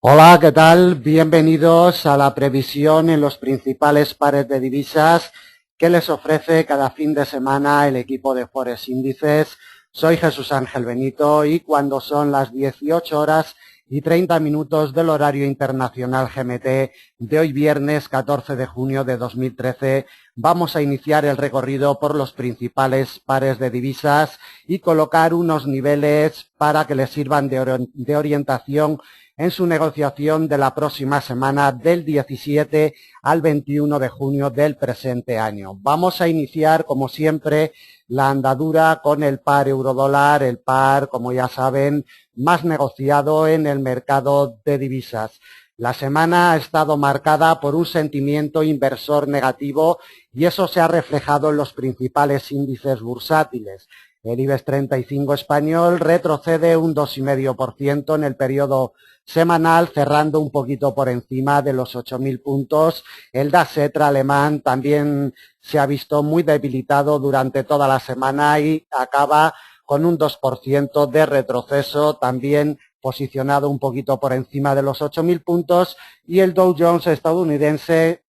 Hola, ¿qué tal? Bienvenidos a la previsión en los principales pares de divisas que les ofrece cada fin de semana el equipo de Forex Índices. Soy Jesús Ángel Benito y cuando son las 18 horas y 30 minutos del horario internacional GMT de hoy viernes 14 de junio de 2013, vamos a iniciar el recorrido por los principales pares de divisas y colocar unos niveles para que les sirvan de orientación en su negociación de la próxima semana del 17 al 21 de junio del presente año. Vamos a iniciar, como siempre, la andadura con el par eurodólar, el par, como ya saben, más negociado en el mercado de divisas. La semana ha estado marcada por un sentimiento inversor negativo y eso se ha reflejado en los principales índices bursátiles. El IBEX 35 español retrocede un 2,5% en el periodo semanal, cerrando un poquito por encima de los 8.000 puntos. El DAX alemán también se ha visto muy debilitado durante toda la semana y acaba con un 2% de retroceso, también posicionado un poquito por encima de los 8.000 puntos, y el Dow Jones estadounidense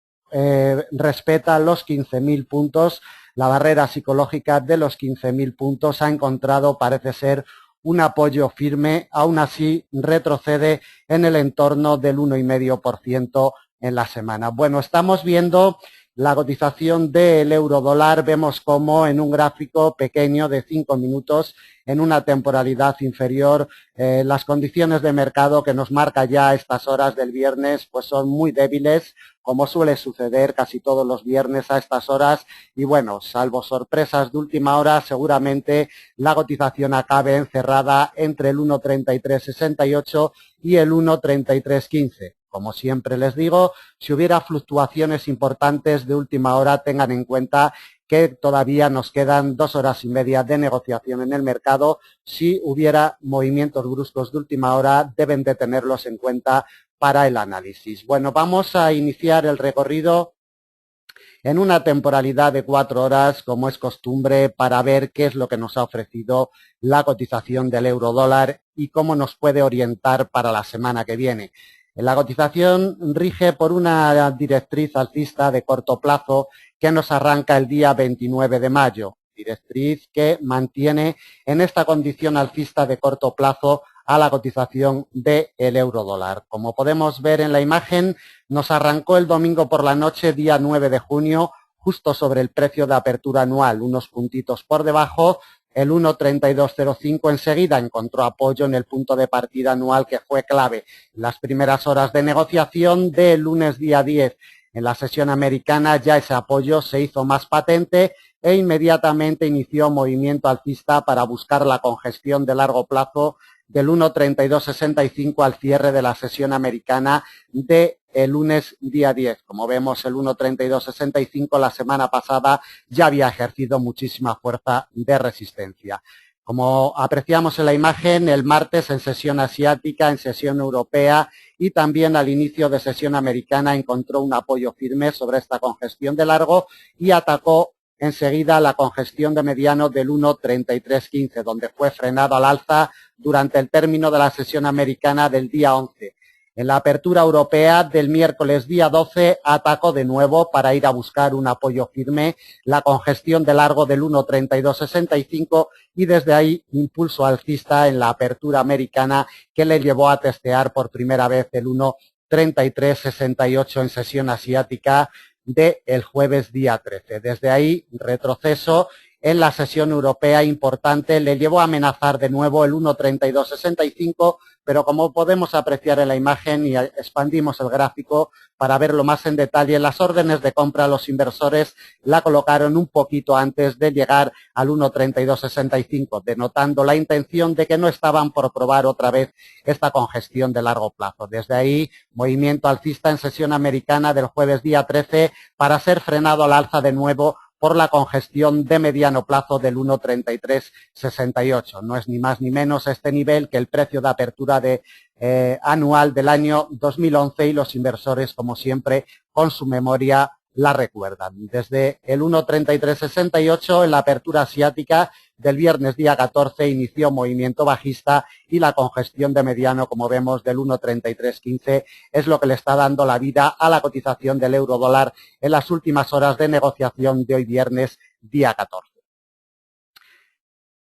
respeta los 15.000 puntos. La barrera psicológica de los 15.000 puntos ha encontrado, parece ser, un apoyo firme, aún así retrocede en el entorno del 1,5% en la semana. Bueno, estamos viendo la cotización del euro-dólar, vemos como en un gráfico pequeño de 5 minutos, en una temporalidad inferior, las condiciones de mercado que nos marca ya a estas horas del viernes pues son muy débiles, como suele suceder casi todos los viernes a estas horas, y bueno, salvo sorpresas de última hora, seguramente la cotización acabe encerrada entre el 1,3368 y el 1,3315. Como siempre les digo, si hubiera fluctuaciones importantes de última hora, tengan en cuenta que todavía nos quedan 2 horas y media de negociación en el mercado. Si hubiera movimientos bruscos de última hora, deben de tenerlos en cuenta para el análisis. Bueno, vamos a iniciar el recorrido en una temporalidad de 4 horas, como es costumbre, para ver qué es lo que nos ha ofrecido la cotización del euro-dólar y cómo nos puede orientar para la semana que viene. La cotización rige por una directriz alcista de corto plazo que nos arranca el día 29 de mayo, directriz que mantiene en esta condición alcista de corto plazo a la cotización del euro-dólar. Como podemos ver en la imagen, nos arrancó el domingo por la noche, día 9 de junio, justo sobre el precio de apertura anual, unos puntitos por debajo. El 1,3205 enseguida encontró apoyo en el punto de partida anual que fue clave. Las primeras horas de negociación del lunes día 10 en la sesión americana ya ese apoyo se hizo más patente e inmediatamente inició movimiento alcista para buscar la congestión de largo plazo del 1,3265 al cierre de la sesión americana de el lunes día 10. Como vemos, el 1,3265 la semana pasada ya había ejercido muchísima fuerza de resistencia. Como apreciamos en la imagen, el martes en sesión asiática, en sesión europea y también al inicio de sesión americana encontró un apoyo firme sobre esta congestión de largo y atacó enseguida la congestión de mediano del 1,3315, donde fue frenado al alza durante el término de la sesión americana del día 11. En la apertura europea del miércoles día 12 atacó de nuevo para ir a buscar un apoyo firme, la congestión de largo del 1,3265 y desde ahí impulso alcista en la apertura americana que le llevó a testear por primera vez el 1,3368 en sesión asiática del jueves día 13. Desde ahí, retroceso en la sesión europea importante, le llevó a amenazar de nuevo el 1,3265, pero como podemos apreciar en la imagen y expandimos el gráfico para verlo más en detalle, las órdenes de compra los inversores la colocaron un poquito antes de llegar al 1,3265, denotando la intención de que no estaban por probar otra vez esta congestión de largo plazo. Desde ahí, movimiento alcista en sesión americana del jueves día 13 para ser frenado al alza de nuevo por la congestión de mediano plazo del 1,3368. No es ni más ni menos este nivel que el precio de apertura anual del año 2011 y los inversores, como siempre, con su memoria la recuerdan. Desde el 1,3368 en la apertura asiática del viernes día 14 inició movimiento bajista y la congestión de mediano, como vemos, del 1,3315 es lo que le está dando la vida a la cotización del euro dólar en las últimas horas de negociación de hoy viernes día 14.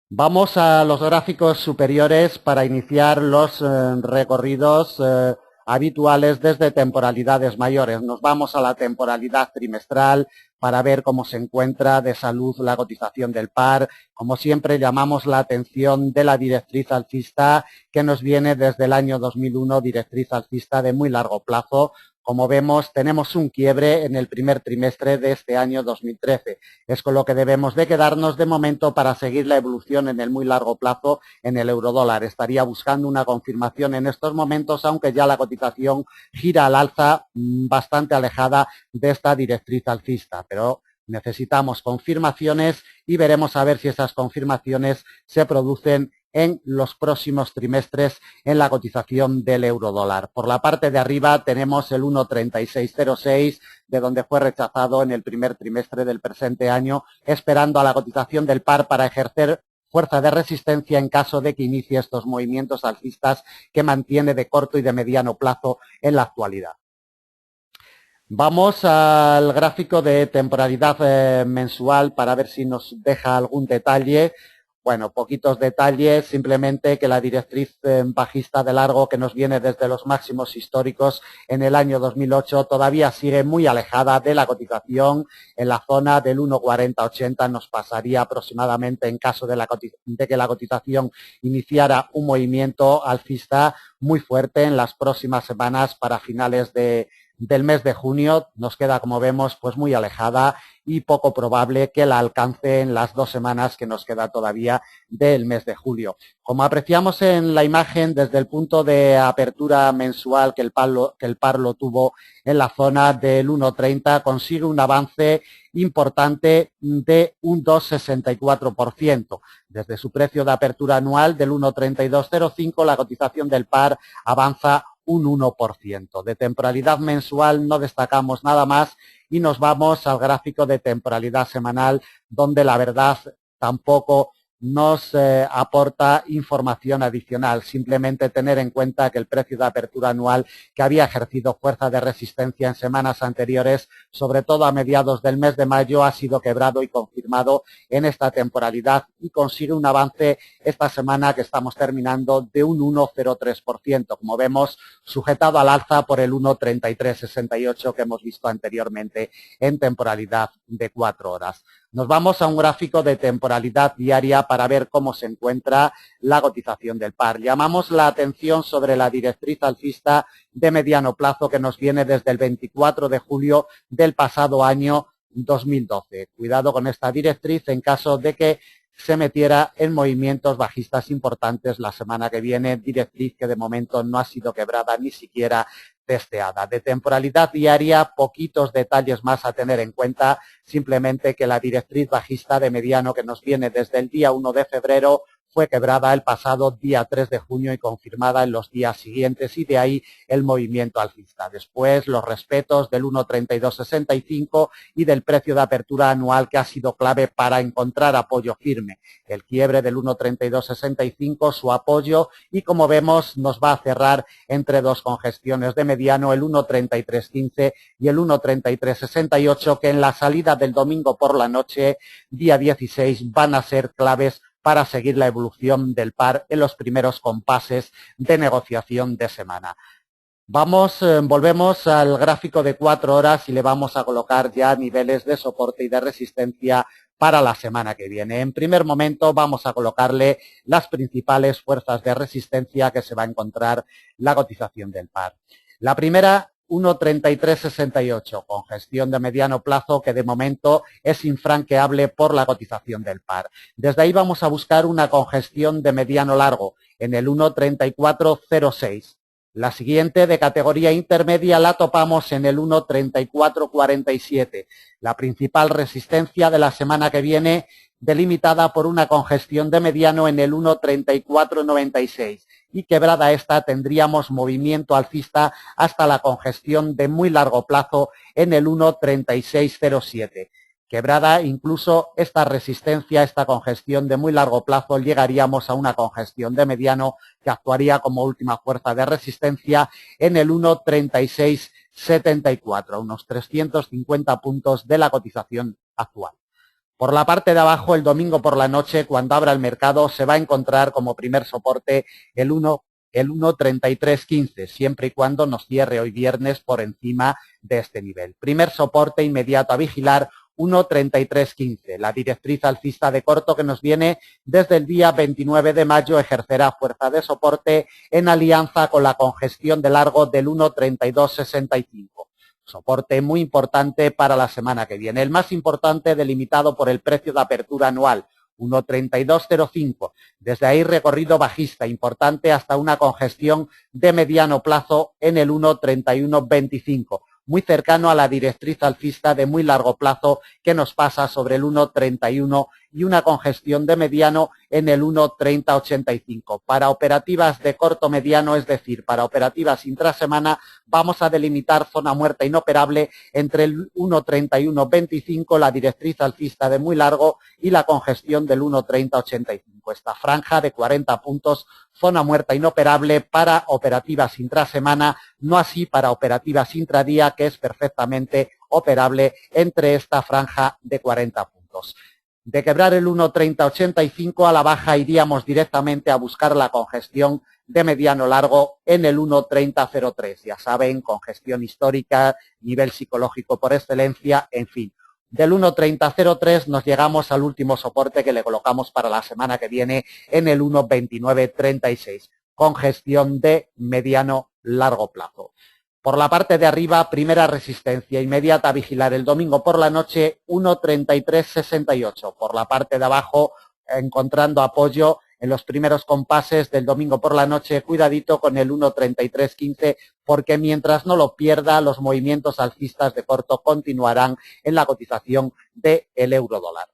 Vamos a los gráficos superiores para iniciar los recorridos habituales desde temporalidades mayores. Nos vamos a la temporalidad trimestral para ver cómo se encuentra de salud la cotización del par. Como siempre, llamamos la atención de la directriz alcista que nos viene desde el año 2001, directriz alcista de muy largo plazo. Como vemos, tenemos un quiebre en el primer trimestre de este año 2013. Es con lo que debemos de quedarnos de momento para seguir la evolución en el muy largo plazo en el eurodólar. Estaría buscando una confirmación en estos momentos, aunque ya la cotización gira al alza bastante alejada de esta directriz alcista. Pero necesitamos confirmaciones y veremos a ver si esas confirmaciones se producen en los próximos trimestres en la cotización del eurodólar. Por la parte de arriba tenemos el 1,3606, de donde fue rechazado en el primer trimestre del presente año, esperando a la cotización del par para ejercer fuerza de resistencia en caso de que inicie estos movimientos alcistas que mantiene de corto y de mediano plazo en la actualidad. Vamos al gráfico de temporalidad mensual para ver si nos deja algún detalle. Bueno, poquitos detalles, simplemente que la directriz bajista de largo que nos viene desde los máximos históricos en el año 2008 todavía sigue muy alejada de la cotización. En la zona del 1,4080 nos pasaría aproximadamente en caso de que la cotización iniciara un movimiento alcista muy fuerte en las próximas semanas para finales del mes de junio. Nos queda, como vemos, pues muy alejada y poco probable que la alcance en las 2 semanas que nos queda todavía del mes de julio. Como apreciamos en la imagen, desde el punto de apertura mensual que el par lo tuvo en la zona del 1,30, consigue un avance importante de un 2,64%. Desde su precio de apertura anual del 1,3205, la cotización del par avanza un 1%. De temporalidad mensual no destacamos nada más y nos vamos al gráfico de temporalidad semanal, donde la verdad tampoco nos aporta información adicional. Simplemente tener en cuenta que el precio de apertura anual, que había ejercido fuerza de resistencia en semanas anteriores, sobre todo a mediados del mes de mayo, ha sido quebrado y confirmado en esta temporalidad y consigue un avance esta semana que estamos terminando de un 1,03%, como vemos, sujetado al alza por el 1,3368 que hemos visto anteriormente en temporalidad de 4 horas. Nos vamos a un gráfico de temporalidad diaria para ver cómo se encuentra la cotización del par. Llamamos la atención sobre la directriz alcista de mediano plazo que nos viene desde el 24 de julio del pasado año 2012. Cuidado con esta directriz en caso de que se metiera en movimientos bajistas importantes la semana que viene, directriz que de momento no ha sido quebrada ni siquiera testeada. De temporalidad diaria, poquitos detalles más a tener en cuenta, simplemente que la directriz bajista de mediano que nos viene desde el día 1 de febrero fue quebrada el pasado día 3 de junio y confirmada en los días siguientes y de ahí el movimiento alcista. Después los respetos del 1,3265 y del precio de apertura anual que ha sido clave para encontrar apoyo firme. El quiebre del 1,3265, su apoyo y como vemos nos va a cerrar entre dos congestiones de mediano, el 1,3315 y el 1,3368 que en la salida del domingo por la noche, día 16, van a ser claves para seguir la evolución del par en los primeros compases de negociación de semana. Volvemos al gráfico de 4 horas y le vamos a colocar ya niveles de soporte y de resistencia para la semana que viene. En primer momento vamos a colocarle las principales fuerzas de resistencia que se va a encontrar la cotización del par. La primera, 1,3368, congestión de mediano plazo que de momento es infranqueable por la cotización del par. Desde ahí vamos a buscar una congestión de mediano largo en el 1,3406. La siguiente, de categoría intermedia, la topamos en el 1,3447. La principal resistencia de la semana que viene, delimitada por una congestión de mediano en el 1,3496. Y quebrada esta, tendríamos movimiento alcista hasta la congestión de muy largo plazo en el 1,3607. Quebrada incluso esta resistencia, esta congestión de muy largo plazo, llegaríamos a una congestión de mediano que actuaría como última fuerza de resistencia en el 1,3674, a unos 350 puntos de la cotización actual. Por la parte de abajo, el domingo por la noche, cuando abra el mercado, se va a encontrar como primer soporte el 1,3315, siempre y cuando nos cierre hoy viernes por encima de este nivel. Primer soporte inmediato a vigilar, 1,3315. La directriz alcista de corto que nos viene desde el día 29 de mayo ejercerá fuerza de soporte en alianza con la congestión de largo del 1,3265. Soporte muy importante para la semana que viene. El más importante delimitado por el precio de apertura anual, 1,3205. Desde ahí recorrido bajista importante hasta una congestión de mediano plazo en el 1,3125. Muy cercano a la directriz alcista de muy largo plazo que nos pasa sobre el 1,31 y una congestión de mediano en el 1,3085. Para operativas de corto mediano, es decir, para operativas intrasemana, vamos a delimitar zona muerta inoperable entre el 1,3125, la directriz alcista de muy largo, y la congestión del 1,3085. Esta franja de 40 puntos, zona muerta inoperable para operativas intrasemana, no así para operativas intradía, que es perfectamente operable entre esta franja de 40 puntos. De quebrar el 1,3085 a la baja iríamos directamente a buscar la congestión de mediano largo en el 1,3003. Ya saben, congestión histórica, nivel psicológico por excelencia, en fin. Del 1,3003 nos llegamos al último soporte que le colocamos para la semana que viene en el 1,2936. Congestión de mediano largo plazo. Por la parte de arriba, primera resistencia inmediata a vigilar el domingo por la noche, 1,3368. Por la parte de abajo, encontrando apoyo en los primeros compases del domingo por la noche, cuidadito con el 1,3315, porque mientras no lo pierda, los movimientos alcistas de corto continuarán en la cotización del euro dólar.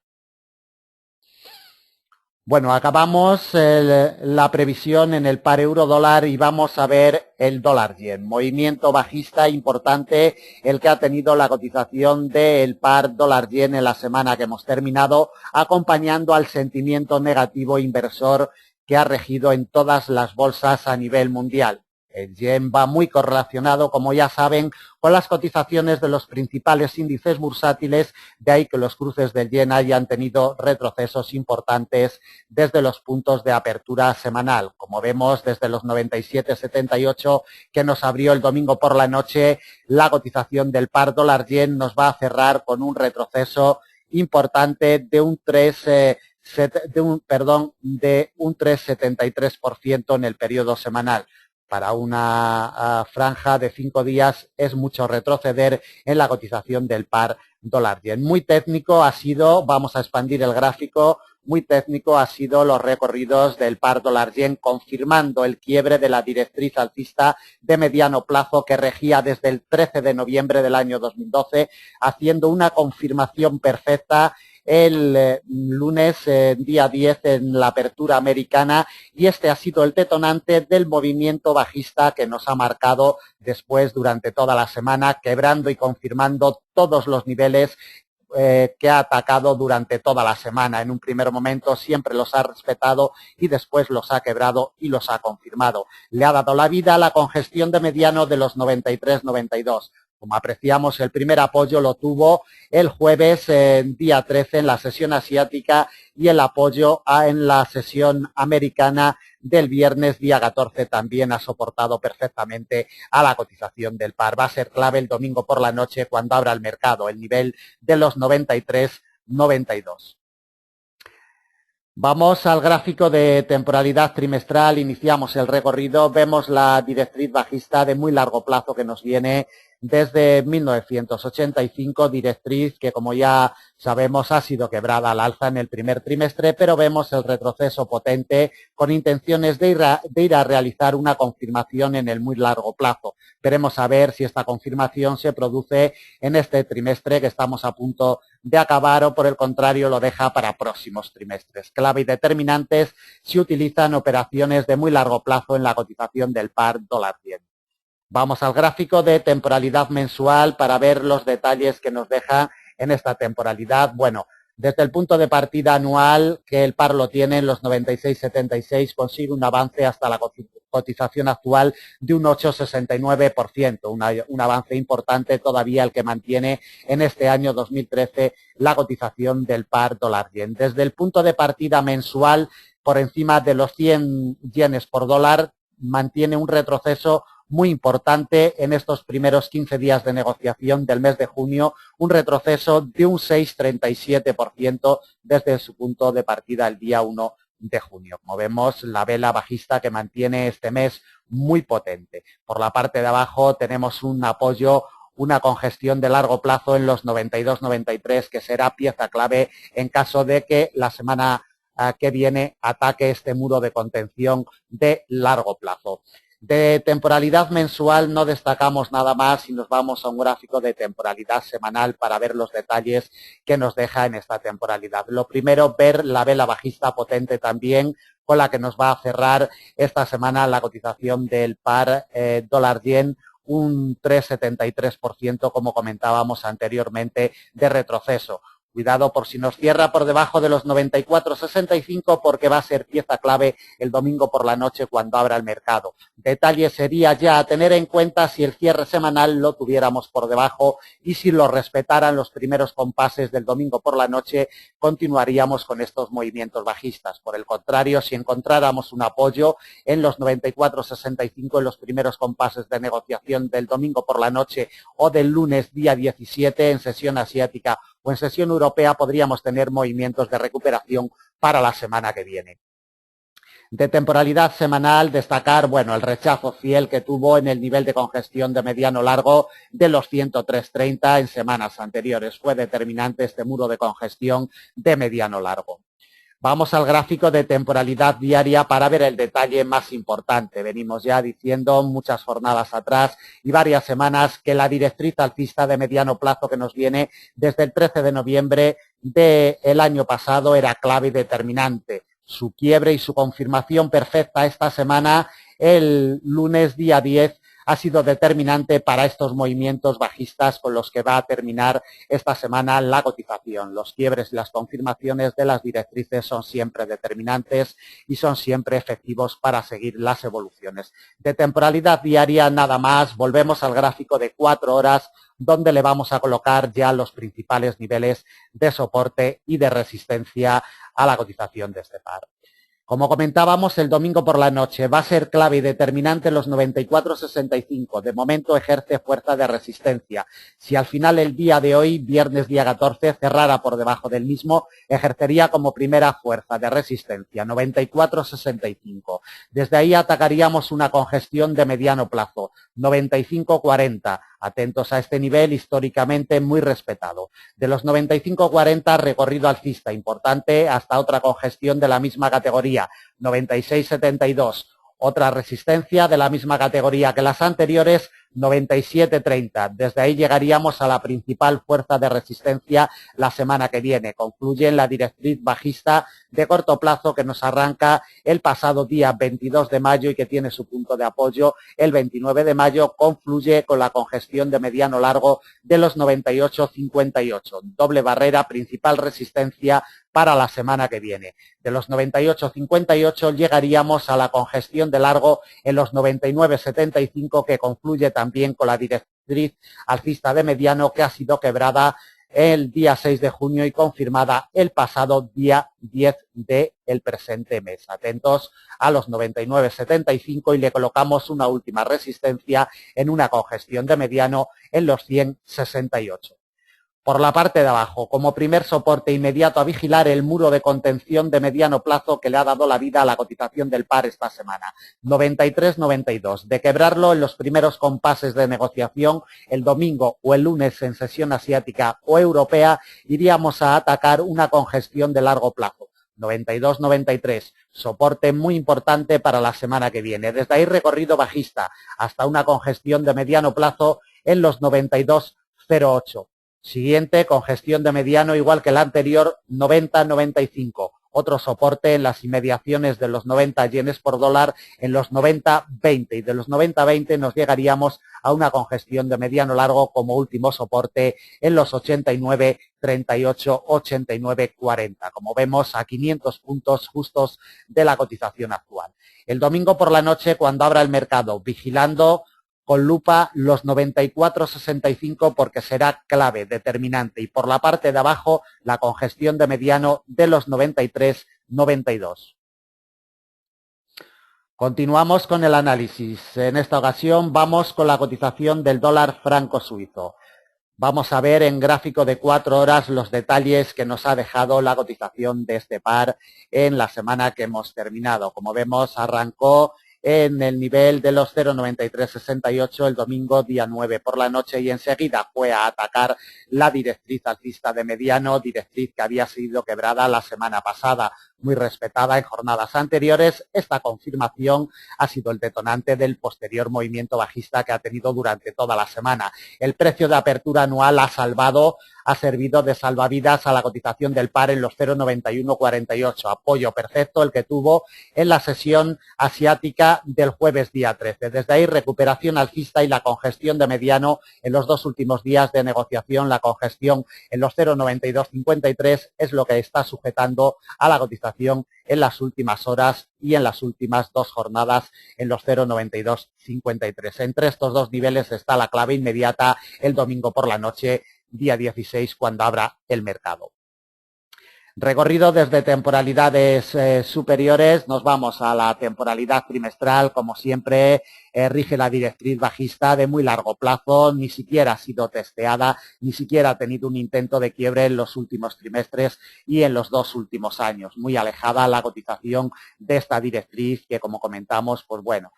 Bueno, acabamos la previsión en el par euro-dólar y vamos a ver el dólar-yen. Movimiento bajista importante el que ha tenido la cotización del par dólar-yen en la semana que hemos terminado, acompañando al sentimiento negativo inversor que ha regido en todas las bolsas a nivel mundial. El yen va muy correlacionado, como ya saben, con las cotizaciones de los principales índices bursátiles, de ahí que los cruces del yen hayan tenido retrocesos importantes desde los puntos de apertura semanal. Como vemos, desde los 97,78 que nos abrió el domingo por la noche, la cotización del par dólar-yen nos va a cerrar con un retroceso importante de un 3,73% en el periodo semanal. Para una franja de 5 días es mucho retroceder en la cotización del par dólar-yen. Muy técnico ha sido, vamos a expandir el gráfico, muy técnico ha sido los recorridos del par dólar-yen, confirmando el quiebre de la directriz alcista de mediano plazo que regía desde el 13 de noviembre del año 2012, haciendo una confirmación perfecta el lunes, día 10, en la apertura americana, y este ha sido el detonante del movimiento bajista que nos ha marcado después durante toda la semana, quebrando y confirmando todos los niveles que ha atacado durante toda la semana. En un primer momento siempre los ha respetado y después los ha quebrado y los ha confirmado. Le ha dado la vida a la congestión de mediano de los 93-92. Como apreciamos, el primer apoyo lo tuvo el jueves, día 13, en la sesión asiática, y el apoyo en la sesión americana del viernes, día 14, también ha soportado perfectamente a la cotización del par. Va a ser clave el domingo por la noche cuando abra el mercado, el nivel de los 93-92. Vamos al gráfico de temporalidad trimestral, iniciamos el recorrido, vemos la directriz bajista de muy largo plazo que nos viene desde 1985, directriz que, como ya sabemos, ha sido quebrada al alza en el primer trimestre, pero vemos el retroceso potente con intenciones de ir a realizar una confirmación en el muy largo plazo. Veremos a ver si esta confirmación se produce en este trimestre que estamos a punto de acabar, o por el contrario lo deja para próximos trimestres. Clave y determinantes si utilizan operaciones de muy largo plazo en la cotización del par dólar-yen. Vamos al gráfico de temporalidad mensual para ver los detalles que nos deja en esta temporalidad. Bueno, desde el punto de partida anual, que el par lo tiene en los 96,76, consigue un avance hasta la cotización actual de un 8,69%, un avance importante todavía el que mantiene en este año 2013 la cotización del par dólar-yen. Desde el punto de partida mensual, por encima de los 100 yenes por dólar, mantiene un retroceso muy importante en estos primeros 15 días de negociación del mes de junio, un retroceso de un 6,37% desde su punto de partida el día 1 de junio. Como vemos, la vela bajista que mantiene este mes muy potente. Por la parte de abajo tenemos un apoyo, una congestión de largo plazo en los 92-93, que será pieza clave en caso de que la semana que viene ataque este muro de contención de largo plazo. De temporalidad mensual no destacamos nada más y nos vamos a un gráfico de temporalidad semanal para ver los detalles que nos deja en esta temporalidad. Lo primero, ver la vela bajista potente también con la que nos va a cerrar esta semana la cotización del par dólar-yen, un 3,73%, como comentábamos anteriormente, de retroceso. Cuidado por si nos cierra por debajo de los 94,65 porque va a ser pieza clave el domingo por la noche cuando abra el mercado. Detalle sería ya a tener en cuenta si el cierre semanal lo tuviéramos por debajo y si lo respetaran los primeros compases del domingo por la noche, continuaríamos con estos movimientos bajistas. Por el contrario, si encontráramos un apoyo en los 94,65 en los primeros compases de negociación del domingo por la noche o del lunes día 17 en sesión asiática o en sesión europea, podríamos tener movimientos de recuperación para la semana que viene. De temporalidad semanal, destacar, bueno, el rechazo fiel que tuvo en el nivel de congestión de mediano largo de los 103,30 en semanas anteriores. Fue determinante este muro de congestión de mediano largo. Vamos al gráfico de temporalidad diaria para ver el detalle más importante. Venimos ya diciendo muchas jornadas atrás y varias semanas que la directriz alcista de mediano plazo que nos viene desde el 13 de noviembre del año pasado era clave y determinante. Su quiebre y su confirmación perfecta esta semana, el lunes día 10, ha sido determinante para estos movimientos bajistas con los que va a terminar esta semana la cotización. Los quiebres y las confirmaciones de las directrices son siempre determinantes y son siempre efectivos para seguir las evoluciones. De temporalidad diaria nada más, volvemos al gráfico de 4 horas donde le vamos a colocar ya los principales niveles de soporte y de resistencia a la cotización de este par. Como comentábamos, el domingo por la noche va a ser clave y determinante en los 94,65. De momento ejerce fuerza de resistencia. Si al final el día de hoy, viernes día 14, cerrara por debajo del mismo, ejercería como primera fuerza de resistencia, 94,65. Desde ahí atacaríamos una congestión de mediano plazo, 95,40. Atentos a este nivel históricamente muy respetado. De los 95,40 recorrido alcista importante hasta otra congestión de la misma categoría, 96,72. Otra resistencia de la misma categoría que las anteriores, 97,30. Desde ahí llegaríamos a la principal fuerza de resistencia la semana que viene. Concluye en la directriz bajista de corto plazo que nos arranca el pasado día 22 de mayo y que tiene su punto de apoyo el 29 de mayo. Confluye con la congestión de mediano largo de los 98,58. Doble barrera, principal resistencia para la semana que viene. De los 98,58 llegaríamos a la congestión de largo en los 99,75 que confluye también con la directriz alcista de mediano que ha sido quebrada el día 6 de junio y confirmada el pasado día 10 del presente mes. Atentos a los 99,75 y le colocamos una última resistencia en una congestión de mediano en los 100,68. Por la parte de abajo, como primer soporte inmediato a vigilar el muro de contención de mediano plazo que le ha dado la vida a la cotización del par esta semana, 93,92. De quebrarlo en los primeros compases de negociación, el domingo o el lunes en sesión asiática o europea, iríamos a atacar una congestión de largo plazo. 92,93, soporte muy importante para la semana que viene. Desde ahí recorrido bajista hasta una congestión de mediano plazo en los 92,08. Siguiente, congestión de mediano igual que la anterior, 90,95. otro soporte en las inmediaciones de los 90 yenes por dólar en los 90.20 y de los 90.20 nos llegaríamos a una congestión de mediano largo como último soporte en los 89.38, 89.40, como vemos a 500 puntos justos de la cotización actual. El domingo por la noche, cuando abra el mercado, vigilando con lupa los 94.65 porque será clave, determinante. Y por la parte de abajo, la congestión de mediano de los 93.92. Continuamos con el análisis. En esta ocasión vamos con la cotización del dólar franco suizo. Vamos a ver en gráfico de 4 horas los detalles que nos ha dejado la cotización de este par en la semana que hemos terminado. Como vemos, arrancó en el nivel de los 0,9368 el domingo día 9 por la noche y enseguida fue a atacar la directriz alcista de mediano, directriz que había sido quebrada la semana pasada, muy respetada en jornadas anteriores. Esta confirmación ha sido el detonante del posterior movimiento bajista que ha tenido durante toda la semana. El precio de apertura anual ha servido de salvavidas a la cotización del par en los 0,9148, apoyo perfecto el que tuvo en la sesión asiática del jueves día 13. Desde ahí recuperación alcista y la congestión de mediano en los dos últimos días de negociación, la congestión en los 0,9253 es lo que está sujetando a la cotización en las últimas horas y en las últimas dos jornadas en los 0,9253. Entre estos dos niveles está la clave inmediata el domingo por la noche, día 16, cuando abra el mercado. Recorrido desde temporalidades superiores, nos vamos a la temporalidad trimestral, como siempre, rige la directriz bajista de muy largo plazo, ni siquiera ha sido testeada, ni siquiera ha tenido un intento de quiebre en los últimos trimestres y en los dos últimos años. Muy alejada la cotización de esta directriz que, como comentamos, pues bueno,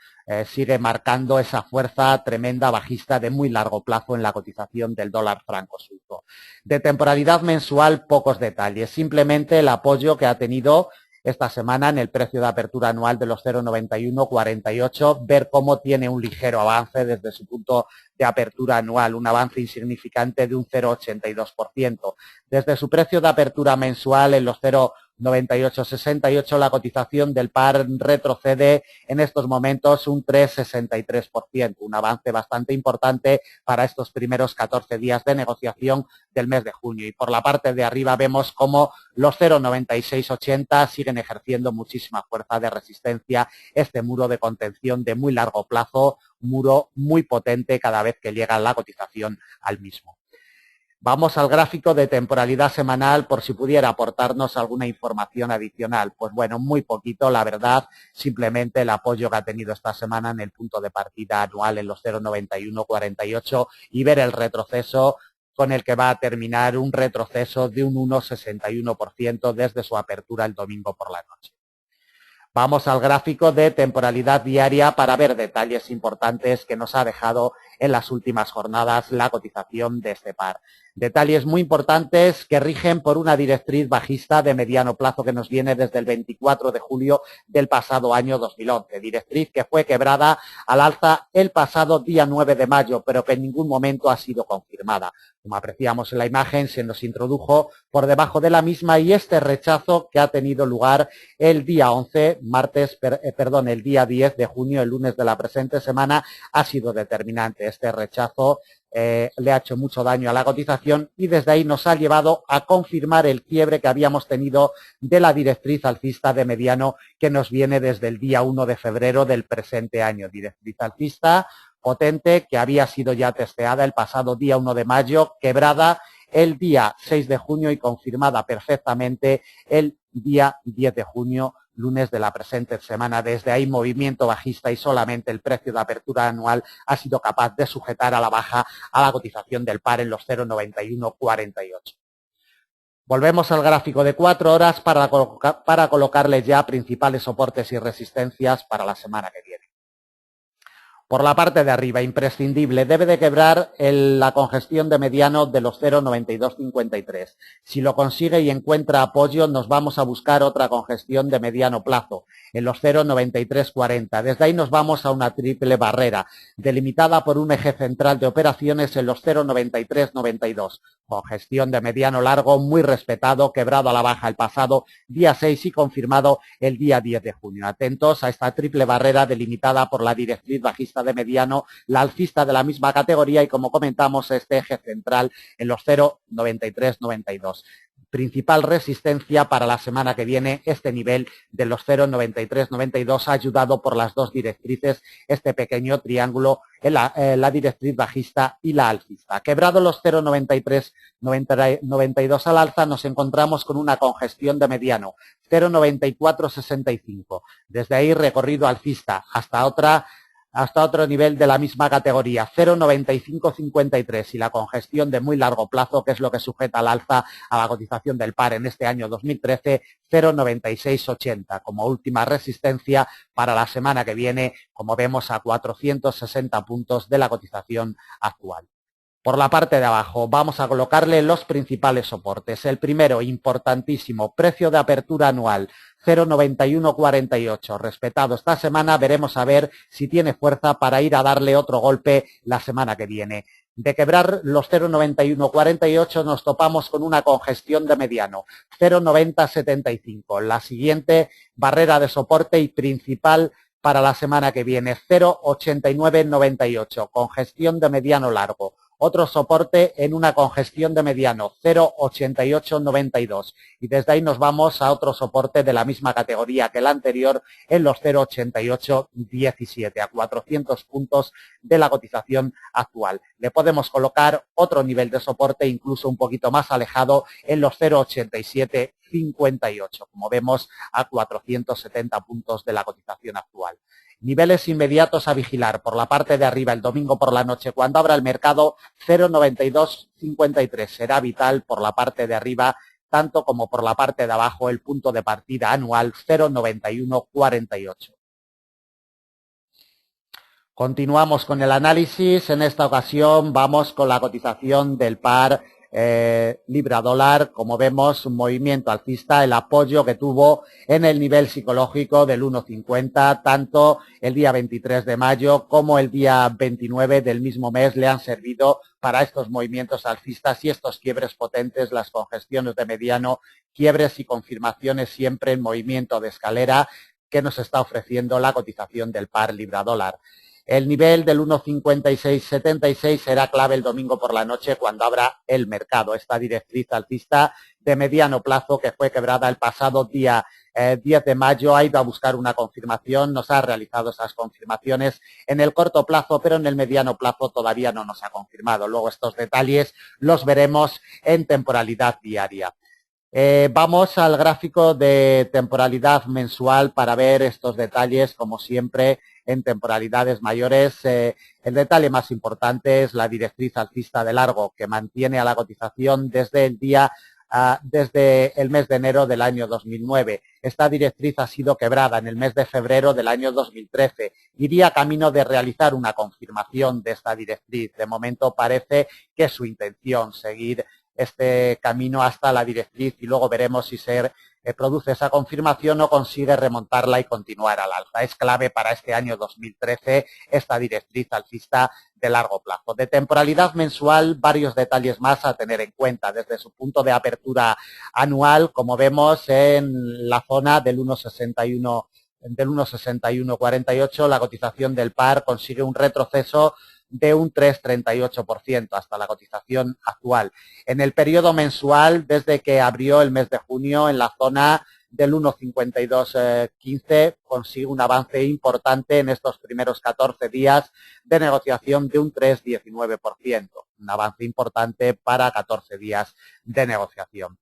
sigue marcando esa fuerza tremenda bajista de muy largo plazo en la cotización del dólar franco suizo. De temporalidad mensual, pocos detalles, simplemente el apoyo que ha tenido esta semana en el precio de apertura anual de los 0,9148, ver cómo tiene un ligero avance desde su punto de apertura anual, un avance insignificante de un 0,82%. Desde su precio de apertura mensual en los 0,9868, la cotización del par retrocede en estos momentos un 3,63%, un avance bastante importante para estos primeros 14 días de negociación del mes de junio. Y por la parte de arriba vemos cómo los 0,9680 siguen ejerciendo muchísima fuerza de resistencia, este muro de contención de muy largo plazo, muro muy potente cada vez que llega la cotización al mismo. Vamos al gráfico de temporalidad semanal por si pudiera aportarnos alguna información adicional. Pues bueno, muy poquito, la verdad, simplemente el apoyo que ha tenido esta semana en el punto de partida anual en los 0,9148 y ver el retroceso con el que va a terminar un retroceso de un 1,61% desde su apertura el domingo por la noche. Vamos al gráfico de temporalidad diaria para ver detalles importantes que nos ha dejado en las últimas jornadas la cotización de este par. Detalles muy importantes que rigen por una directriz bajista de mediano plazo que nos viene desde el 24 de julio del pasado año 2011. Directriz que fue quebrada al alza el pasado día 9 de mayo, pero que en ningún momento ha sido confirmada. Como apreciamos en la imagen, se nos introdujo por debajo de la misma y este rechazo que ha tenido lugar el día 11, el día 10 de junio, el lunes de la presente semana, ha sido determinante. Este rechazo le ha hecho mucho daño a la cotización y desde ahí nos ha llevado a confirmar el quiebre que habíamos tenido de la directriz alcista de mediano que nos viene desde el día 1 de febrero del presente año. Directriz alcista potente que había sido ya testeada el pasado día 1 de mayo, quebrada el día 6 de junio y confirmada perfectamente el día 10 de junio, lunes de la presente semana. Desde ahí movimiento bajista y solamente el precio de apertura anual ha sido capaz de sujetar a la baja a la cotización del par en los 0,9148. Volvemos al gráfico de 4 horas para colocarle ya principales soportes y resistencias para la semana que viene. Por la parte de arriba, imprescindible, debe de quebrar la congestión de mediano de los 0,9253. Si lo consigue y encuentra apoyo, nos vamos a buscar otra congestión de mediano plazo, en los 0,9340. Desde ahí nos vamos a una triple barrera, delimitada por un eje central de operaciones en los 0,9392. congestión de mediano largo muy respetado, quebrado a la baja el pasado día 6 y confirmado el día 10 de junio. Atentos a esta triple barrera delimitada por la directriz bajista de mediano, la alcista de la misma categoría y, como comentamos, este eje central en los 0,9392. Principal resistencia para la semana que viene, este nivel de los 0,9392, ayudado por las dos directrices, este pequeño triángulo en la directriz bajista y la alcista. Quebrado los 0,9392 al alza, nos encontramos con una congestión de mediano, 0,9465. Desde ahí, recorrido alcista hasta otro nivel de la misma categoría, 0,9553, y la congestión de muy largo plazo, que es lo que sujeta al alza a la cotización del par en este año 2013, 0,9680, como última resistencia para la semana que viene, como vemos, a 460 puntos de la cotización actual. Por la parte de abajo vamos a colocarle los principales soportes. El primero, importantísimo, precio de apertura anual, 0,9148. Respetado esta semana, veremos a ver si tiene fuerza para ir a darle otro golpe la semana que viene. De quebrar los 0,9148 nos topamos con una congestión de mediano, 0,9075. La siguiente barrera de soporte y principal para la semana que viene, 0,8998. Congestión de mediano largo. Otro soporte en una congestión de mediano, 0,8892. Y desde ahí nos vamos a otro soporte de la misma categoría que el anterior en los 0,8817, a 400 puntos de la cotización actual. Le podemos colocar otro nivel de soporte incluso un poquito más alejado en los 0,8758, como vemos, a 470 puntos de la cotización actual. Niveles inmediatos a vigilar. Por la parte de arriba, el domingo por la noche, cuando abra el mercado, 0,9253. Será vital por la parte de arriba, tanto como por la parte de abajo, el punto de partida anual, 0,9148. Continuamos con el análisis. En esta ocasión vamos con la cotización del par libra dólar. Como vemos, un movimiento alcista, el apoyo que tuvo en el nivel psicológico del 1,50, tanto el día 23 de mayo como el día 29 del mismo mes le han servido para estos movimientos alcistas y estos quiebres potentes, las congestiones de mediano, quiebres y confirmaciones siempre en movimiento de escalera que nos está ofreciendo la cotización del par libra dólar. El nivel del 1,5676 será clave el domingo por la noche cuando abra el mercado. Esta directriz alcista de mediano plazo, que fue quebrada el pasado día 10 de mayo, ha ido a buscar una confirmación, nos ha realizado esas confirmaciones en el corto plazo, pero en el mediano plazo todavía no nos ha confirmado. Luego estos detalles los veremos en temporalidad diaria. Vamos al gráfico de temporalidad mensual para ver estos detalles, como siempre, en temporalidades mayores. El detalle más importante es la directriz alcista de largo, que mantiene a la cotización desde el mes de enero del año 2009. Esta directriz ha sido quebrada en el mes de febrero del año 2013. Iría camino de realizar una confirmación de esta directriz. De momento parece que es su intención seguir este camino hasta la directriz y luego veremos si se produce esa confirmación o consigue remontarla y continuar al alza. Es clave para este año 2013 esta directriz alcista de largo plazo. De temporalidad mensual, varios detalles más a tener en cuenta. Desde su punto de apertura anual, como vemos en la zona del 1,6148, la cotización del par consigue un retroceso de un 3,38% hasta la cotización actual. En el periodo mensual, desde que abrió el mes de junio, en la zona del 1,5215, consigue un avance importante en estos primeros 14 días de negociación de un 3,19%. Un avance importante para 14 días de negociación.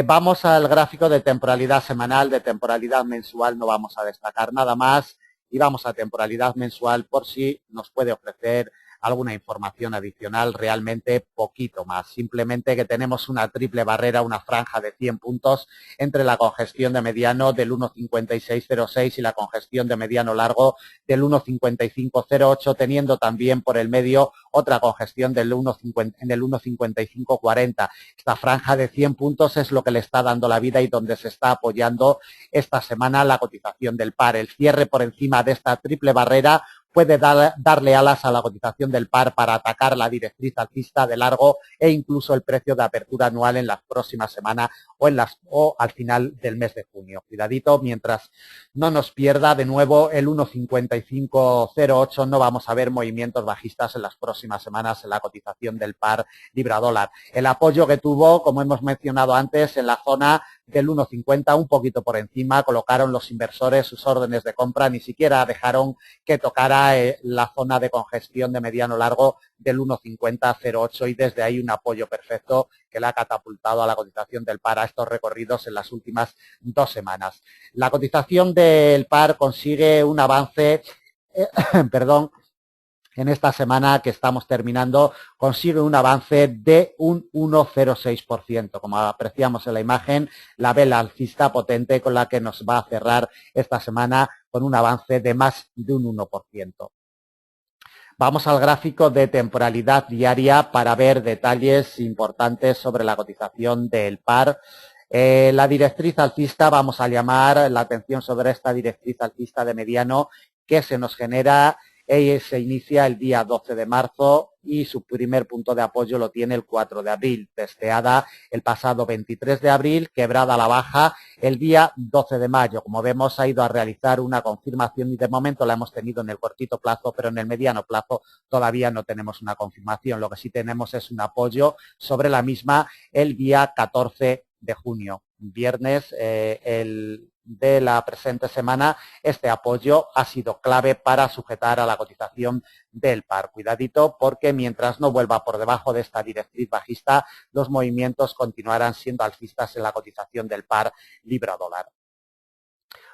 Vamos al gráfico de temporalidad semanal. De temporalidad mensual no vamos a destacar nada más. Y vamos a temporalidad mensual por si nos puede ofrecer alguna información adicional, realmente poquito más. Simplemente que tenemos una triple barrera, una franja de 100 puntos entre la congestión de mediano del 1,5606 y la congestión de mediano largo del 1,5508, teniendo también por el medio otra congestión del 1,5540. Esta franja de 100 puntos es lo que le está dando la vida y donde se está apoyando esta semana la cotización del par. El cierre por encima de esta triple barrera puede darle alas a la cotización del par para atacar la directriz alcista de largo e incluso el precio de apertura anual en las próximas semanas o al final del mes de junio. Cuidadito, mientras no nos pierda de nuevo el 1,5508, no vamos a ver movimientos bajistas en las próximas semanas en la cotización del par libra-dólar. El apoyo que tuvo, como hemos mencionado antes, en la zona del 1,50, un poquito por encima, colocaron los inversores sus órdenes de compra, ni siquiera dejaron que tocara la zona de congestión de mediano largo del 1,5008 y desde ahí un apoyo perfecto que le ha catapultado a la cotización del par a estos recorridos en las últimas 2 semanas. La cotización del par consigue un avance, en esta semana que estamos terminando, consigue un avance de un 1,06%. Como apreciamos en la imagen, la vela alcista potente con la que nos va a cerrar esta semana con un avance de más de un 1%. Vamos al gráfico de temporalidad diaria para ver detalles importantes sobre la cotización del par. La directriz alcista, vamos a llamar la atención sobre esta directriz alcista de mediano que se nos genera y se inicia el día 12 de marzo y su primer punto de apoyo lo tiene el 4 de abril, testeada el pasado 23 de abril, quebrada a la baja el día 12 de mayo. Como vemos, ha ido a realizar una confirmación y de momento la hemos tenido en el cortito plazo, pero en el mediano plazo todavía no tenemos una confirmación. Lo que sí tenemos es un apoyo sobre la misma el día 14 de junio, viernes de la presente semana. Este apoyo ha sido clave para sujetar a la cotización del par. Cuidadito, porque mientras no vuelva por debajo de esta directriz bajista, los movimientos continuarán siendo alcistas en la cotización del par libra-dólar.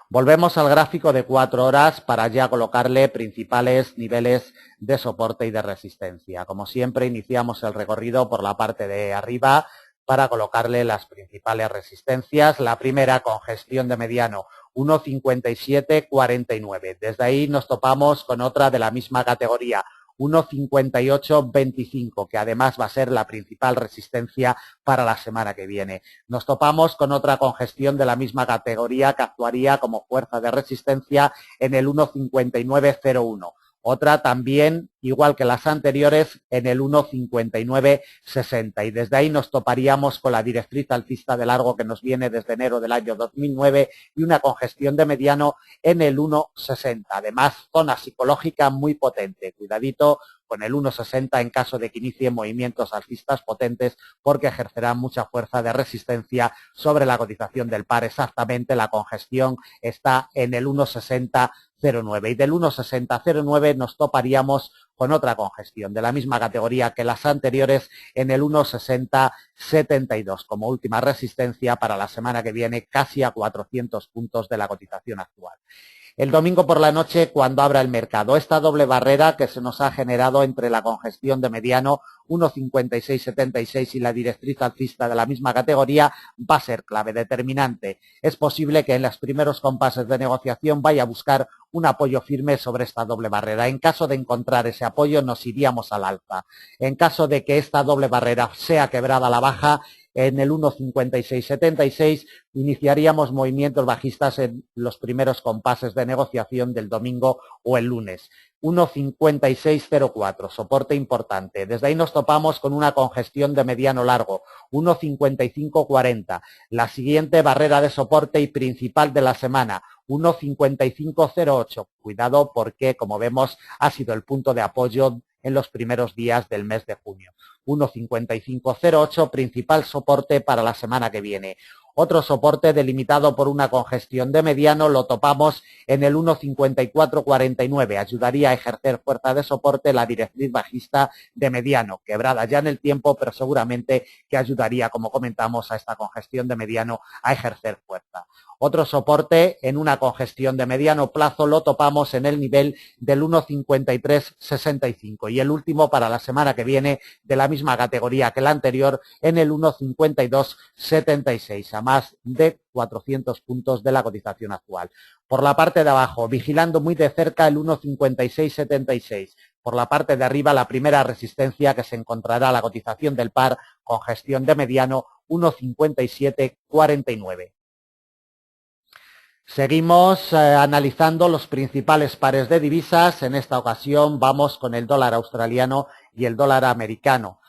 Volvemos al gráfico de 4 horas para ya colocarle principales niveles de soporte y de resistencia. Como siempre, iniciamos el recorrido por la parte de arriba para colocarle las principales resistencias. La primera, congestión de mediano, 1,5749. Desde ahí nos topamos con otra de la misma categoría, 1,5825, que además va a ser la principal resistencia para la semana que viene. Nos topamos con otra congestión de la misma categoría que actuaría como fuerza de resistencia en el 1,5901. Otra también, igual que las anteriores, en el 1,5960. Y desde ahí nos toparíamos con la directriz alcista de largo que nos viene desde enero del año 2009 y una congestión de mediano en el 1,60. Además, zona psicológica muy potente. Cuidadito con el 1,60 en caso de que inicie movimientos alcistas potentes, porque ejercerá mucha fuerza de resistencia sobre la cotización del par. Exactamente, la congestión está en el 1,6009 y del 1,6009 nos toparíamos con otra congestión de la misma categoría que las anteriores en el 1,6072 como última resistencia para la semana que viene, casi a 400 puntos de la cotización actual. El domingo por la noche, cuando abra el mercado, esta doble barrera que se nos ha generado entre la congestión de mediano 1,5676 y la directriz alcista de la misma categoría va a ser clave, determinante. Es posible que en los primeros compases de negociación vaya a buscar un apoyo firme sobre esta doble barrera. En caso de encontrar ese apoyo, nos iríamos al alza. En caso de que esta doble barrera sea quebrada a la baja, en el 1,5676 iniciaríamos movimientos bajistas en los primeros compases de negociación del domingo o el lunes. 1,5604, soporte importante. Desde ahí nos topamos con una congestión de mediano largo, 1,5540. La siguiente barrera de soporte y principal de la semana, 1,5508. Cuidado porque, como vemos, ha sido el punto de apoyo en los primeros días del mes de junio. 1,5508, principal soporte para la semana que viene. Otro soporte delimitado por una congestión de mediano lo topamos en el 1,5449. Ayudaría a ejercer fuerza de soporte la directriz bajista de mediano, quebrada ya en el tiempo, pero seguramente que ayudaría, como comentamos, a esta congestión de mediano a ejercer fuerza. Otro soporte en una congestión de mediano plazo lo topamos en el nivel del 1,5365 y el último para la semana que viene de la misma categoría que la anterior en el 1,5276, a más de 400 puntos de la cotización actual. Por la parte de abajo, vigilando muy de cerca el 1,5676. Por la parte de arriba, la primera resistencia que se encontrará la cotización del par con gestión de mediano 1,5749. Seguimos analizando los principales pares de divisas. En esta ocasión vamos con el dólar australiano y el dólar americano.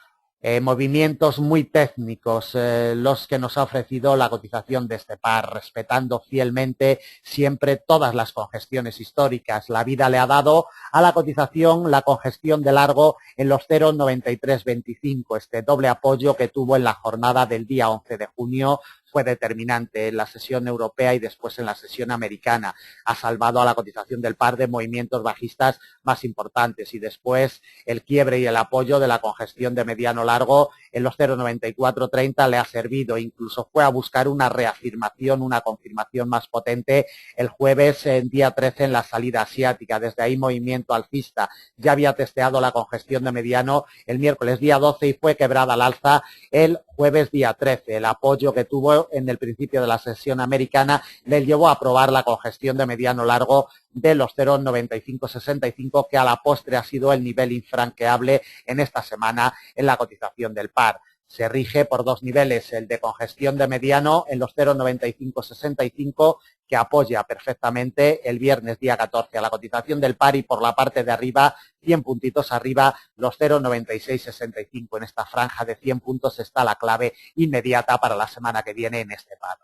Movimientos muy técnicos los que nos ha ofrecido la cotización de este par, respetando fielmente siempre todas las congestiones históricas. La vida le ha dado a la cotización la congestión de largo en los 0,9325. Este doble apoyo que tuvo en la jornada del día 11 de junio fue determinante en la sesión europea y después en la sesión americana. Ha salvado a la cotización del par de movimientos bajistas más importantes y después el quiebre y el apoyo de la congestión de mediano largo en los 0,9430 le ha servido. Incluso fue a buscar una reafirmación, una confirmación más potente el jueves en día 13 en la salida asiática. Desde ahí movimiento alcista. Ya había testeado la congestión de mediano el miércoles día 12 y fue quebrada al alza el jueves día 13. El apoyo que tuvo en el principio de la sesión americana le llevó a probar la congestión de mediano largo de los 0,9565 que a la postre ha sido el nivel infranqueable en esta semana en la cotización del par. Se rige por dos niveles, el de congestión de mediano en los 0,9565 que apoya perfectamente el viernes día 14 a la cotización del par y por la parte de arriba 100 puntitos arriba los 0,9665. En esta franja de 100 puntos está la clave inmediata para la semana que viene en este par.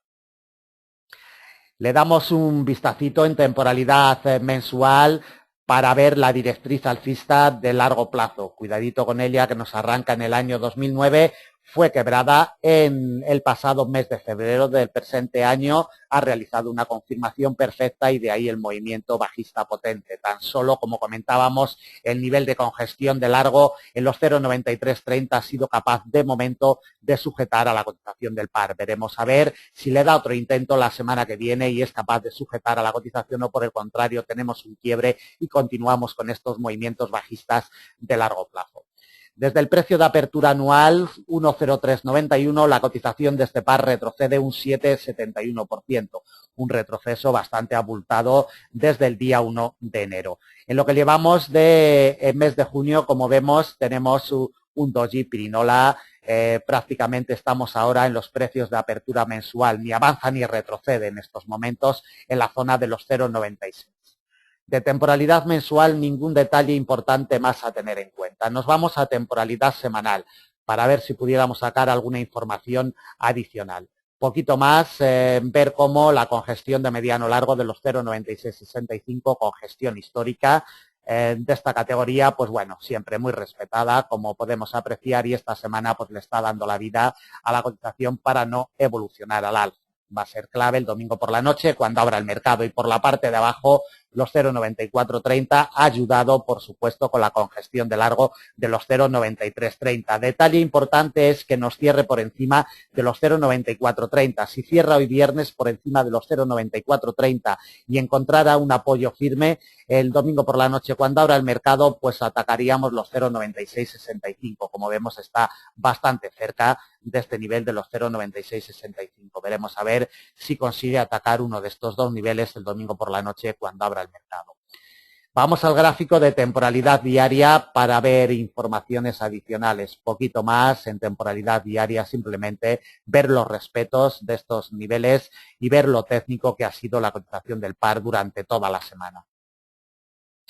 Le damos un vistacito en temporalidad mensual para ver la directriz alcista de largo plazo. Cuidadito con ella, que nos arranca en el año 2009. Fue quebrada en el pasado mes de febrero del presente año, ha realizado una confirmación perfecta y de ahí el movimiento bajista potente. Tan solo, como comentábamos, el nivel de congestión de largo en los 0,9330 ha sido capaz de momento de sujetar a la cotización del par. Veremos a ver si le da otro intento la semana que viene y es capaz de sujetar a la cotización o por el contrario tenemos un quiebre y continuamos con estos movimientos bajistas de largo plazo. Desde el precio de apertura anual 1,0391, la cotización de este par retrocede un 7,71%, un retroceso bastante abultado desde el día 1 de enero. En lo que llevamos de mes de junio, como vemos, tenemos un doji pirinola. Prácticamente estamos ahora en los precios de apertura mensual, ni avanza ni retrocede en estos momentos en la zona de los 0,96. De temporalidad mensual, ningún detalle importante más a tener en cuenta. Nos vamos a temporalidad semanal para ver si pudiéramos sacar alguna información adicional. Poquito más, ver cómo la congestión de mediano largo de los 0,9665, congestión histórica de esta categoría, pues bueno, siempre muy respetada, como podemos apreciar, y esta semana pues le está dando la vida a la cotización para no evolucionar al alza. Va a ser clave el domingo por la noche cuando abra el mercado y por la parte de abajo los 0,9430 ha ayudado, por supuesto, con la congestión de largo de los 0,9330. Detalle importante es que nos cierre por encima de los 0,9430. Si cierra hoy viernes por encima de los 0,9430 y encontrara un apoyo firme, el domingo por la noche cuando abra el mercado, pues atacaríamos los 0,9665. Como vemos, está bastante cerca de este nivel de los 0,9665. Veremos a ver si consigue atacar uno de estos dos niveles el domingo por la noche cuando abra el mercado. Vamos al gráfico de temporalidad diaria para ver informaciones adicionales. Poquito más en temporalidad diaria, simplemente ver los respetos de estos niveles y ver lo técnico que ha sido la cotización del par durante toda la semana.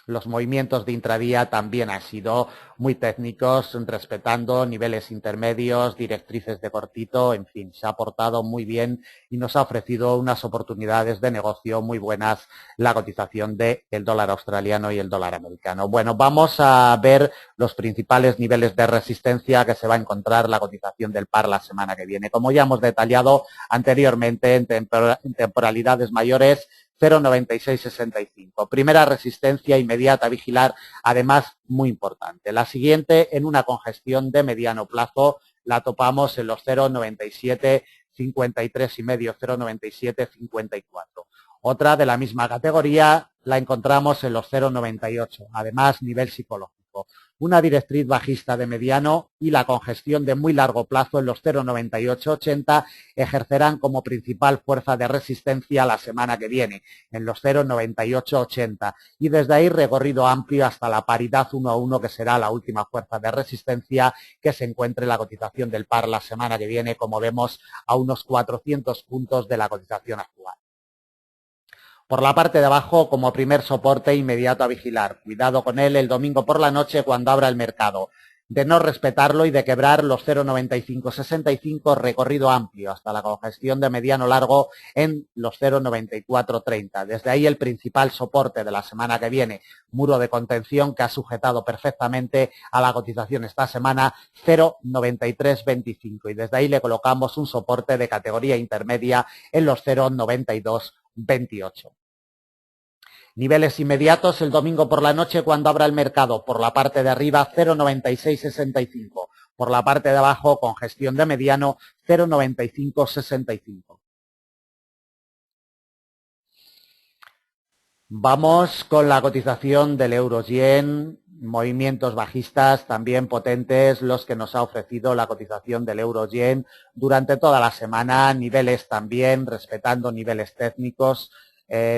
Los movimientos de intradía también han sido muy técnicos, respetando niveles intermedios, directrices de cortito, en fin, se ha portado muy bien y nos ha ofrecido unas oportunidades de negocio muy buenas la cotización del dólar australiano y el dólar americano. Bueno, vamos a ver los principales niveles de resistencia que se va a encontrar la cotización del par la semana que viene. Como ya hemos detallado anteriormente en temporalidades mayores, 0,9665. Primera resistencia inmediata a vigilar, además muy importante. La siguiente, en una congestión de mediano plazo, la topamos en los 0,9753 y medio, 0,9754. Otra de la misma categoría la encontramos en los 0,98. Además, nivel psicológico. Una directriz bajista de mediano y la congestión de muy largo plazo en los 0,9880 ejercerán como principal fuerza de resistencia la semana que viene, en los 0,9880. Y desde ahí recorrido amplio hasta la paridad 1 a 1, que será la última fuerza de resistencia que se encuentre la cotización del par la semana que viene, como vemos, a unos 400 puntos de la cotización actual. Por la parte de abajo, como primer soporte inmediato a vigilar. Cuidado con él el domingo por la noche cuando abra el mercado. De no respetarlo y de quebrar los 0,9565, recorrido amplio hasta la congestión de mediano largo en los 0,9430. Desde ahí el principal soporte de la semana que viene, muro de contención que ha sujetado perfectamente a la cotización esta semana, 0,9325, y desde ahí le colocamos un soporte de categoría intermedia en los 0,9228. Niveles inmediatos el domingo por la noche cuando abra el mercado. Por la parte de arriba 0,9665. Por la parte de abajo, congestión de mediano, 0,9565. Vamos con la cotización del euro-yen. Movimientos bajistas también potentes los que nos ha ofrecido la cotización del euro-yen durante toda la semana. Niveles también, respetando niveles técnicos.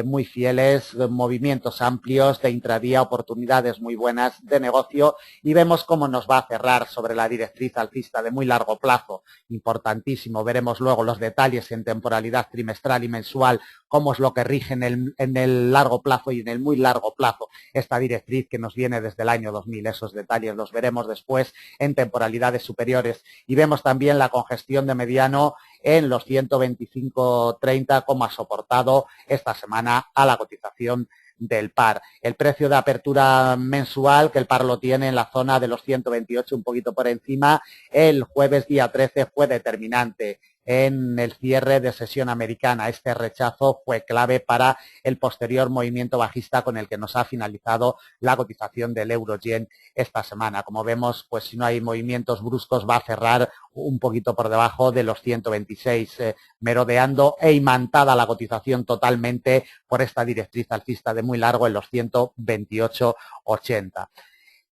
Muy fieles, movimientos amplios de intradía, oportunidades muy buenas de negocio, y vemos cómo nos va a cerrar sobre la directriz alcista de muy largo plazo, importantísimo. Veremos luego los detalles en temporalidad trimestral y mensual, cómo es lo que rige en el largo plazo y en el muy largo plazo esta directriz que nos viene desde el año 2000. Esos detalles los veremos después en temporalidades superiores, y vemos también la congestión de mediano en los 125.30 como ha soportado esta semana a la cotización del par. El precio de apertura mensual, que el par lo tiene en la zona de los 128, un poquito por encima, el jueves día 13 fue determinante en el cierre de sesión americana. Este rechazo fue clave para el posterior movimiento bajista con el que nos ha finalizado la cotización del euro-yen esta semana. Como vemos, pues si no hay movimientos bruscos va a cerrar un poquito por debajo de los 126, merodeando e imantada la cotización totalmente por esta directriz alcista de muy largo en los 128.80.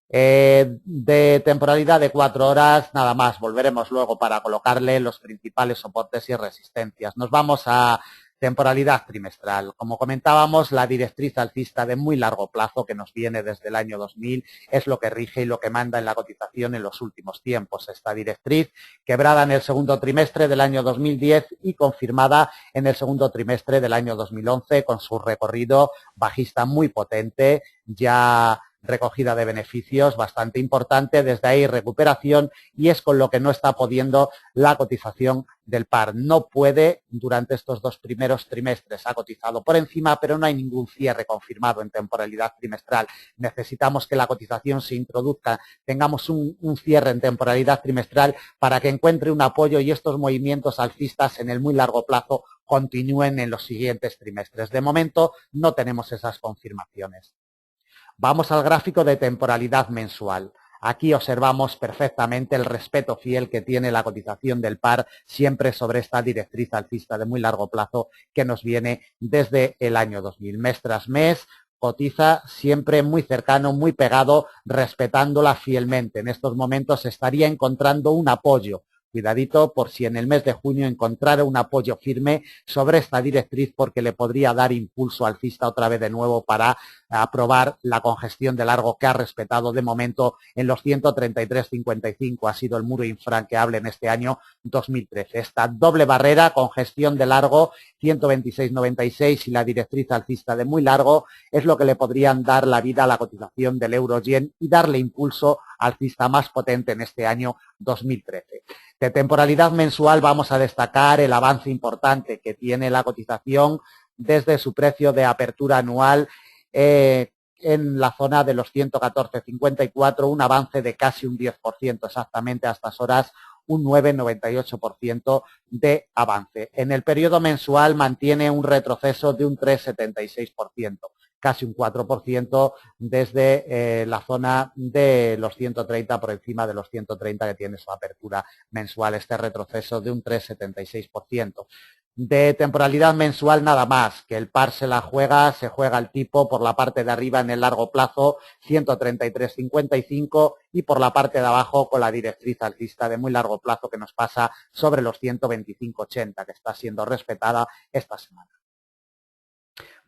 De temporalidad de 4 horas, nada más. Volveremos luego para colocarle los principales soportes y resistencias. Nos vamos a temporalidad trimestral. Como comentábamos, la directriz alcista de muy largo plazo que nos viene desde el año 2000 es lo que rige y lo que manda en la cotización en los últimos tiempos. Esta directriz, quebrada en el segundo trimestre del año 2010 y confirmada en el segundo trimestre del año 2011 con su recorrido bajista muy potente, ya recogida de beneficios bastante importante, desde ahí recuperación, y es con lo que no está pudiendo la cotización del par. No puede durante estos dos primeros trimestres, ha cotizado por encima, pero no hay ningún cierre confirmado en temporalidad trimestral. Necesitamos que la cotización se introduzca, tengamos un cierre en temporalidad trimestral para que encuentre un apoyo y estos movimientos alcistas en el muy largo plazo continúen en los siguientes trimestres. De momento no tenemos esas confirmaciones. Vamos al gráfico de temporalidad mensual. Aquí observamos perfectamente el respeto fiel que tiene la cotización del par siempre sobre esta directriz alcista de muy largo plazo que nos viene desde el año 2000. Mes tras mes cotiza siempre muy cercano, muy pegado, respetándola fielmente. En estos momentos estaría encontrando un apoyo. Cuidadito por si en el mes de junio encontrara un apoyo firme sobre esta directriz, porque le podría dar impulso alcista otra vez de nuevo para aprobar la congestión de largo que ha respetado de momento en los 133.55. Ha sido el muro infranqueable en este año 2013. Esta doble barrera, congestión de largo, 126.96 y la directriz alcista de muy largo, es lo que le podrían dar la vida a la cotización del euro-yen y darle impulso alcista más potente en este año 2013. De temporalidad mensual vamos a destacar el avance importante que tiene la cotización desde su precio de apertura anual en la zona de los 114.54, un avance de casi un 10%, exactamente a estas horas un 9,98% de avance. En el periodo mensual mantiene un retroceso de un 3,76%. Casi un 4% desde la zona de los 130, por encima de los 130 que tiene su apertura mensual, este retroceso de un 3,76%. De temporalidad mensual nada más, que el par se juega el tipo por la parte de arriba en el largo plazo, 133.55, y por la parte de abajo con la directriz alcista de muy largo plazo que nos pasa sobre los 125.80, que está siendo respetada esta semana.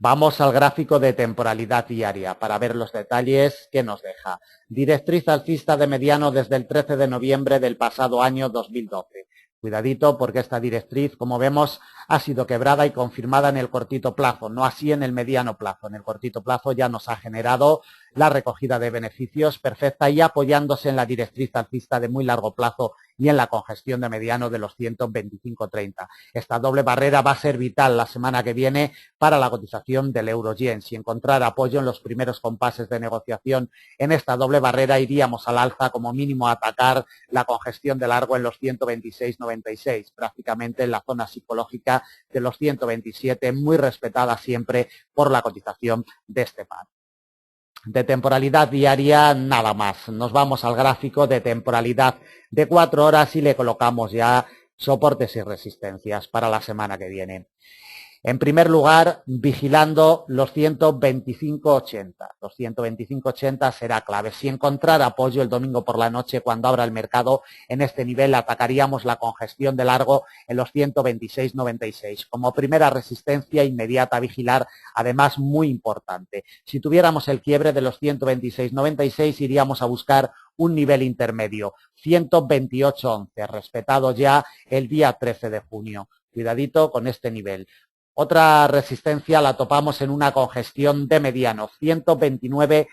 Vamos al gráfico de temporalidad diaria para ver los detalles que nos deja. Directriz alcista de mediano desde el 13 de noviembre del pasado año 2012. Cuidadito porque esta directriz, como vemos, ha sido quebrada y confirmada en el cortito plazo, no así en el mediano plazo. En el cortito plazo ya nos ha generado la recogida de beneficios perfecta y apoyándose en la directriz alcista de muy largo plazo y en la congestión de mediano de los 125.30. Esta doble barrera va a ser vital la semana que viene para la cotización del euro-yen. Si encontrar apoyo en los primeros compases de negociación en esta doble barrera, iríamos al alza como mínimo a atacar la congestión de largo en los 126.96, prácticamente en la zona psicológica de los 127, muy respetada siempre por la cotización de este par. De temporalidad diaria, nada más. Nos vamos al gráfico de temporalidad de 4 horas y le colocamos ya soportes y resistencias para la semana que viene. En primer lugar, vigilando los 125.80. Los 125.80 será clave. Si encontrar apoyo el domingo por la noche cuando abra el mercado en este nivel, atacaríamos la congestión de largo en los 126.96. Como primera resistencia inmediata a vigilar, además muy importante. Si tuviéramos el quiebre de los 126.96, iríamos a buscar un nivel intermedio, 128.11, respetado ya el día 13 de junio. Cuidadito con este nivel. Otra resistencia la topamos en una congestión de mediano, 129,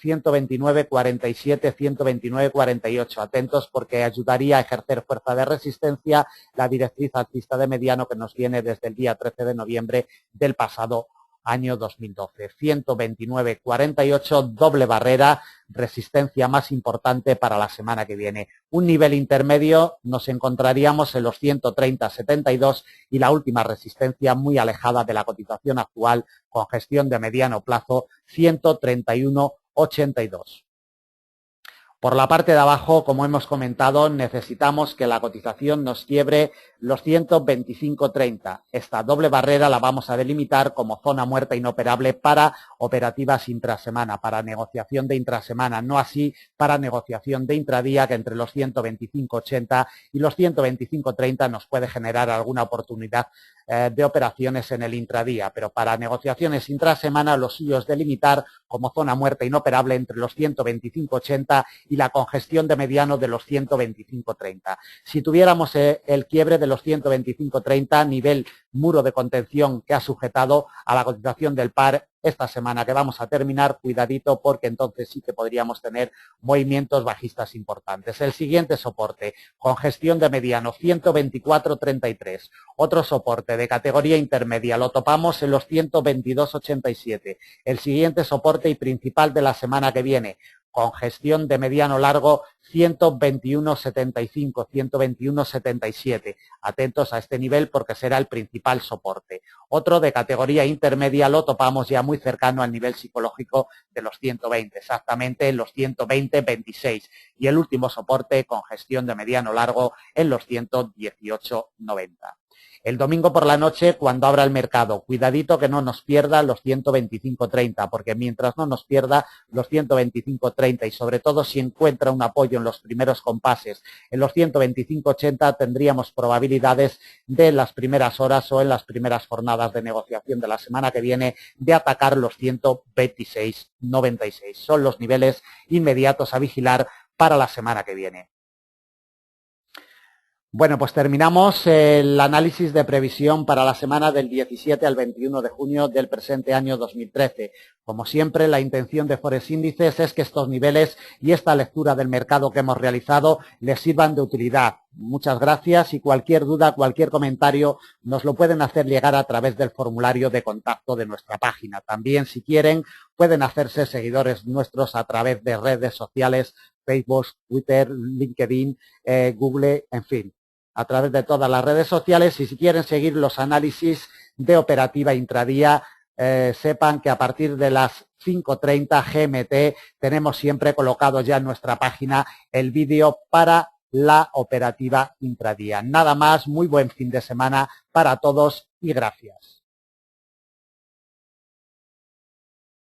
129.47, 129.48. Atentos porque ayudaría a ejercer fuerza de resistencia la directriz alcista de mediano que nos viene desde el día 13 de noviembre del pasado año 2012. 129.48, doble barrera, resistencia más importante para la semana que viene. Un nivel intermedio nos encontraríamos en los 130.72 y la última resistencia muy alejada de la cotización actual, congestión de mediano plazo, 131.82. Por la parte de abajo, como hemos comentado, necesitamos que la cotización nos quiebre los 125.30. Esta doble barrera la vamos a delimitar como zona muerta inoperable para operativas intrasemana, para negociación de intrasemana, no así para negociación de intradía, que entre los 125.80 y los 125.30 nos puede generar alguna oportunidad de operaciones en el intradía, pero para negociaciones intrasemana lo suyo es delimitar como zona muerta inoperable entre los 125.80 y la congestión de mediano de los 125.30. Si tuviéramos el quiebre de los 125.30, nivel muro de contención que ha sujetado a la cotización del par esta semana que vamos a terminar, cuidadito porque entonces sí que podríamos tener movimientos bajistas importantes. El siguiente soporte, congestión de mediano, 124.33. Otro soporte de categoría intermedia, lo topamos en los 122.87. El siguiente soporte y principal de la semana que viene, congestión de mediano largo, 121.75, 121.77. Atentos a este nivel porque será el principal soporte. Otro de categoría intermedia lo topamos ya muy cercano al nivel psicológico de los 120, exactamente en los 120.26. Y el último soporte, congestión de mediano largo, en los 118.90. El domingo por la noche, cuando abra el mercado, cuidadito que no nos pierda los 125.30, porque mientras no nos pierda los 125.30 y sobre todo si encuentra un apoyo en los primeros compases en los 125.80, tendríamos probabilidades de las primeras horas o en las primeras jornadas de negociación de la semana que viene de atacar los 126.96. Son los niveles inmediatos a vigilar para la semana que viene. Bueno, pues terminamos el análisis de previsión para la semana del 17 al 21 de junio del presente año 2013. Como siempre, la intención de Forex Índices es que estos niveles y esta lectura del mercado que hemos realizado les sirvan de utilidad. Muchas gracias y cualquier duda, cualquier comentario nos lo pueden hacer llegar a través del formulario de contacto de nuestra página. También, si quieren, pueden hacerse seguidores nuestros a través de redes sociales, Facebook, Twitter, LinkedIn, Google, en fin, a través de todas las redes sociales. Y si quieren seguir los análisis de operativa intradía, sepan que a partir de las 5:30 GMT tenemos siempre colocado ya en nuestra página el vídeo para la operativa intradía. Nada más, muy buen fin de semana para todos y gracias.